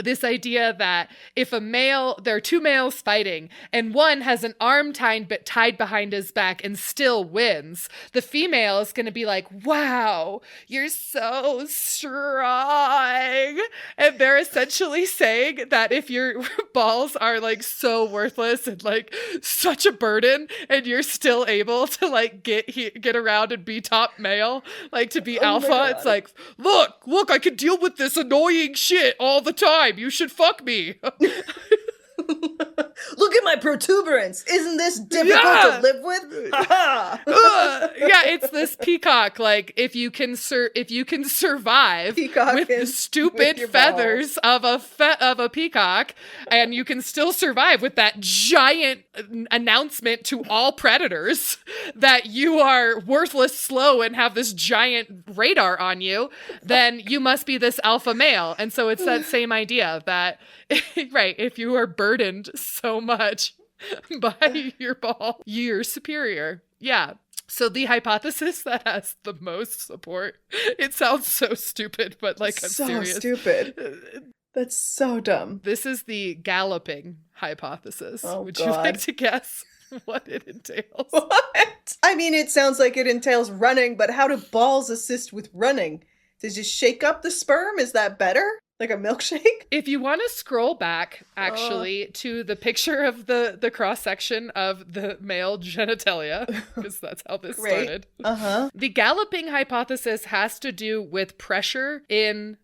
[SPEAKER 2] this idea that if there are two males fighting and one has an arm tied behind his back and still wins, the female is going to be like, wow, you're so strong. And they're essentially saying that if your balls are like so worthless and like such a burden and you're still able to like get around and be top male, like to be alpha, it's like, look, I can deal with this annoying shit all the time. You should fuck me.
[SPEAKER 1] Look at my protuberance. Isn't this difficult to live with?
[SPEAKER 2] Yeah, it's this peacock. Like if you can survive with the stupid feathers of a peacock, and you can still survive with that giant announcement to all predators that you are worthless, slow, and have this giant radar on you, then you must be this alpha male. And so it's that same idea that, right, if you are burdened so much by your ball, you're superior. Yeah. So the hypothesis that has the most support, it sounds so stupid, but like I'm serious.
[SPEAKER 1] So stupid. That's so dumb.
[SPEAKER 2] This is the galloping hypothesis. Oh, would you like to guess what it entails?
[SPEAKER 1] What? I mean, it sounds like it entails running, but how do balls assist with running? Does it shake up the sperm? Is that better? Like a milkshake?
[SPEAKER 2] If you want to scroll back, actually, to the picture of the cross-section of the male genitalia, because that's how this started. The galloping hypothesis has to do with pressure in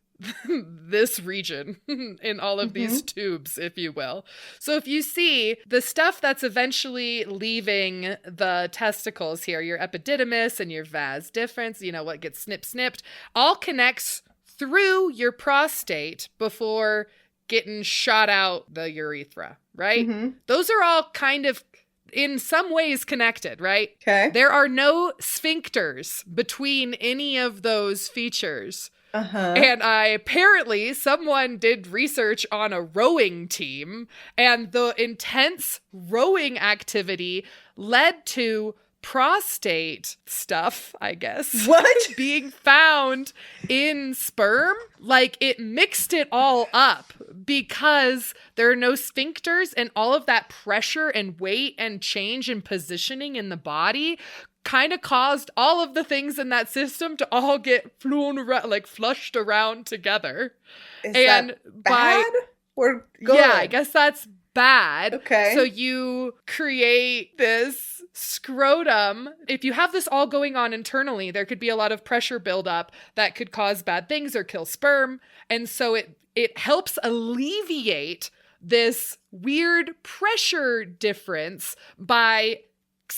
[SPEAKER 2] this region, in all of these tubes, if you will. So if you see the stuff that's eventually leaving the testicles here, your epididymis and your vas deferens, you know, what gets snipped, all connects through your prostate before getting shot out the urethra, right? Those are all kind of in some ways connected, right?
[SPEAKER 1] Okay.
[SPEAKER 2] There are no sphincters between any of those features. And apparently someone did research on a rowing team, and the intense rowing activity led to prostate stuff, I guess.
[SPEAKER 1] What?
[SPEAKER 2] Being found in sperm. Like, it mixed it all up because there are no sphincters, and all of that pressure and weight and change in positioning in the body kind of caused all of the things in that system to all get flushed around together.
[SPEAKER 1] Is that bad? Or good?
[SPEAKER 2] Yeah, I guess that's bad.
[SPEAKER 1] Okay.
[SPEAKER 2] So you create this scrotum. If you have this all going on internally, there could be a lot of pressure buildup that could cause bad things or kill sperm. And so it helps alleviate this weird pressure difference by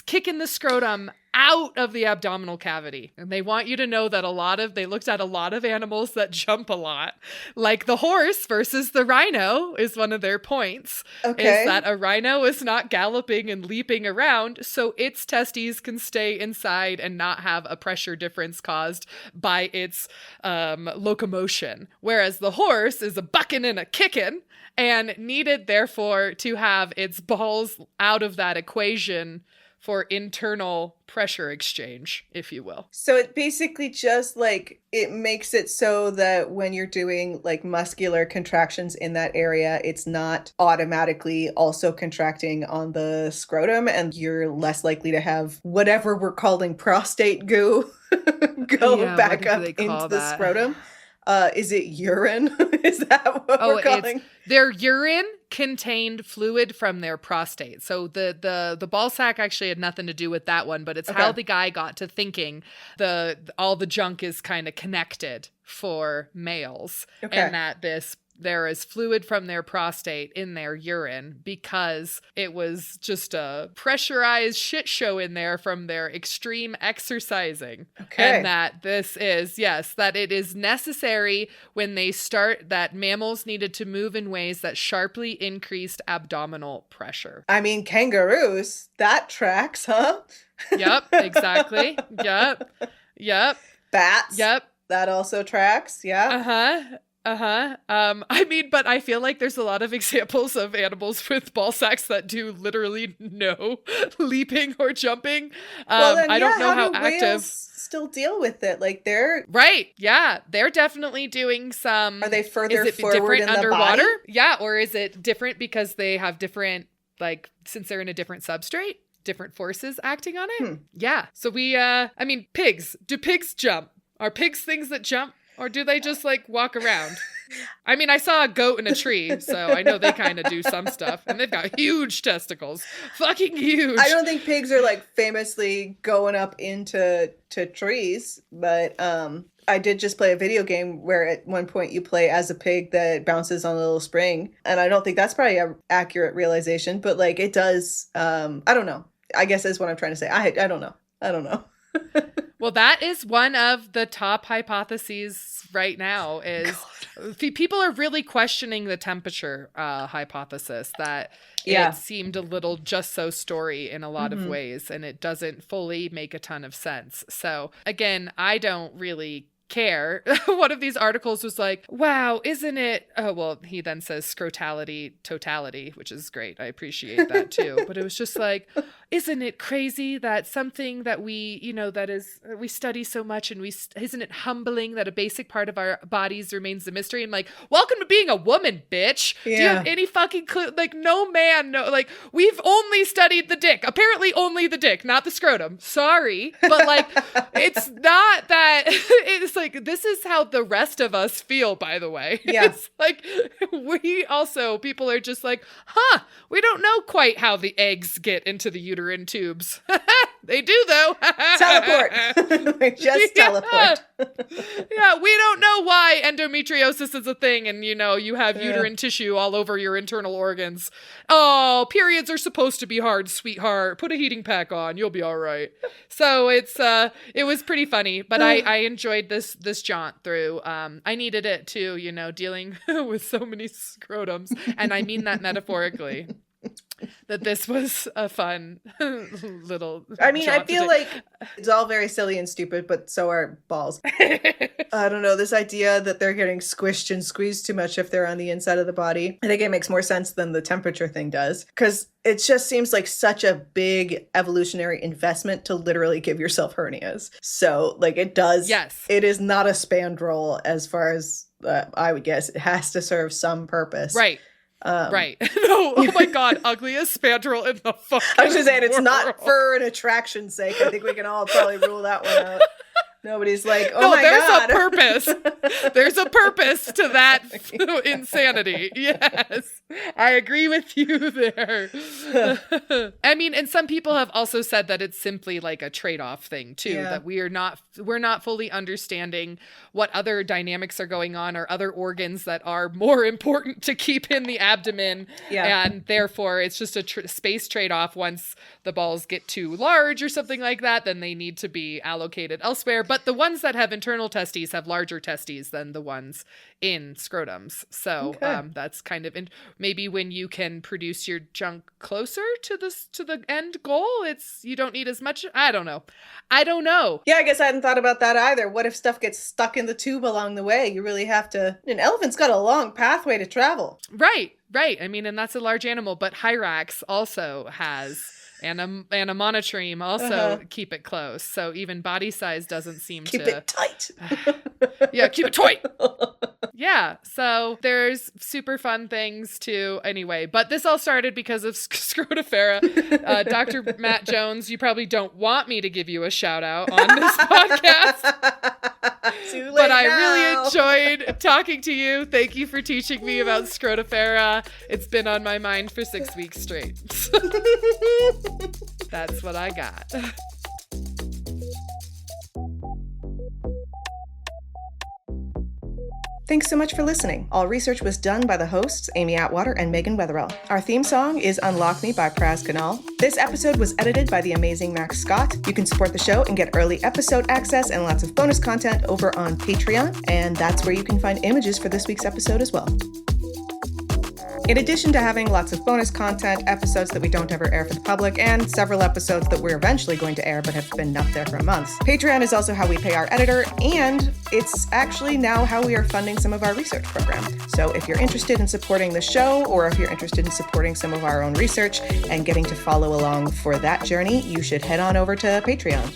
[SPEAKER 2] kicking the scrotum out of the abdominal cavity. And they want you to know that they looked at a lot of animals that jump a lot. Like the horse versus the rhino is one of their points. Okay. Is that a rhino is not galloping and leaping around, so its testes can stay inside and not have a pressure difference caused by its locomotion. Whereas the horse is a bucking and a kicking and needed, therefore, to have its balls out of that equation for internal pressure exchange, if you will.
[SPEAKER 1] So it basically just like, it makes it so that when you're doing like muscular contractions in that area, it's not automatically also contracting on the scrotum, and you're less likely to have whatever we're calling prostate goo go back up into the scrotum. Is it urine? Is that what we're calling?
[SPEAKER 2] Their urine contained fluid from their prostate. So the ball sack actually had nothing to do with that one, but it's how the guy got to thinking all the junk is kind of connected for males, and that there is fluid from their prostate in their urine because it was just a pressurized shit show in there from their extreme exercising. Okay. And that that it is necessary when they start, that mammals needed to move in ways that sharply increased abdominal pressure.
[SPEAKER 1] I mean, kangaroos, that tracks, huh?
[SPEAKER 2] Yep, exactly. Yep.
[SPEAKER 1] Bats.
[SPEAKER 2] Yep.
[SPEAKER 1] That also tracks. Yeah.
[SPEAKER 2] I mean, but I feel like there's a lot of examples of animals with ball sacks that do literally no leaping or jumping. I don't know how active.
[SPEAKER 1] Whales still deal with it? Like they're
[SPEAKER 2] right. Yeah, they're definitely doing some.
[SPEAKER 1] Are they further forward in
[SPEAKER 2] underwater?
[SPEAKER 1] The body?
[SPEAKER 2] Yeah, or is it different because they have different, like, since they're in a different substrate, different forces acting on it? Yeah. So pigs. Do pigs jump? Are pigs things that jump? Or do they just like walk around? I mean, I saw a goat in a tree, so I know they kind of do some stuff. And they've got huge testicles. Fucking huge.
[SPEAKER 1] I don't think pigs are like famously going up into trees, but I did just play a video game where at one point you play as a pig that bounces on a little spring. And I don't think that's probably an accurate realization, but like it does, I don't know. I guess is what I'm trying to say. I don't know.
[SPEAKER 2] Well, that is one of the top hypotheses right now is people are really questioning the temperature hypothesis, that it seemed a little just so story in a lot of ways, and it doesn't fully make a ton of sense. So again, I don't really care. One of these articles was like, wow, isn't it? Oh, well, he then says scrotality, totality, which is great. I appreciate that too. But it was just like, isn't it crazy that something that we study so much, and isn't it humbling that a basic part of our bodies remains a mystery? And like, welcome to being a woman, bitch. Yeah. Do you have any fucking clue? Like, no man, no, like, we've only studied the dick. Apparently only the dick, not the scrotum. Sorry. But like, it's not that, it's like, this is how the rest of us feel, by the way. Yeah. It's like, people are just like, we don't know quite how the eggs get into the uterine tubes. They do, though.
[SPEAKER 1] Teleport. Teleport.
[SPEAKER 2] Yeah, we don't know why endometriosis is a thing, and you have uterine tissue all over your internal organs. Oh, periods are supposed to be hard, sweetheart. Put a heating pack on, you'll be all right. So it was pretty funny, but I enjoyed this jaunt through. I needed it too, dealing with so many scrotums, and I mean that metaphorically. that this was a fun little
[SPEAKER 1] I mean, I feel like it's all very silly and stupid, but so are balls. I don't know, this idea that they're getting squished and squeezed too much if they're on the inside of the body, I think it makes more sense than the temperature thing does, because it just seems like such a big evolutionary investment to literally give yourself hernias. So, like, it does.
[SPEAKER 2] Yes.
[SPEAKER 1] It is not a spandrel as far as I would guess. It has to serve some purpose.
[SPEAKER 2] Right. Right. No, oh my God, ugliest spandrel in the fucking
[SPEAKER 1] I was just saying, it's
[SPEAKER 2] world.
[SPEAKER 1] not for an attraction's sake. I think we can all probably rule that one out. Nobody's like, oh my God.
[SPEAKER 2] There's a purpose. There's a purpose to that insanity. Yes. I agree with you there. I mean, and some people have also said that it's simply like a trade-off thing too, that we're not fully understanding what other dynamics are going on or other organs that are more important to keep in the abdomen. Yeah. And therefore it's just a space trade-off. Once the balls get too large or something like that, then they need to be allocated elsewhere. But the ones that have internal testes have larger testes than the ones in scrotums. So that's kind of maybe when you can produce your junk closer to the end goal, you don't need as much. I don't know.
[SPEAKER 1] Yeah, I guess I hadn't thought about that either. What if stuff gets stuck in the tube along the way? You really have to. An elephant's got a long pathway to travel.
[SPEAKER 2] Right. I mean, and that's a large animal, but Hyrax also has. And a monotreme also keep it close. So even body size doesn't seem
[SPEAKER 1] keep it tight.
[SPEAKER 2] Yeah, keep it tight. Yeah, so there's super fun things too. Anyway, but this all started because of Scrotifera. Dr. Matt Jones, you probably don't want me to give you a shout out on this podcast.
[SPEAKER 1] Too late
[SPEAKER 2] but I
[SPEAKER 1] now.
[SPEAKER 2] Really enjoyed talking to you. Thank you for teaching me about Scrotifera. It's been on my mind for 6 weeks straight. That's what I got.
[SPEAKER 1] Thanks so much for listening. All research was done by the hosts, Amy Atwater and Meaghan Wetherell. Our theme song is Unlock Me by Praz Canal. This episode was edited by the amazing Max Scott. You can support the show and get early episode access and lots of bonus content over on Patreon, and that's where you can find images for this week's episode as well. In addition to having lots of bonus content, episodes that we don't ever air for the public, and several episodes that we're eventually going to air but have been up there for months, Patreon is also how we pay our editor, and it's actually now how we are funding some of our research program. So if you're interested in supporting the show, or if you're interested in supporting some of our own research and getting to follow along for that journey, you should head on over to Patreon.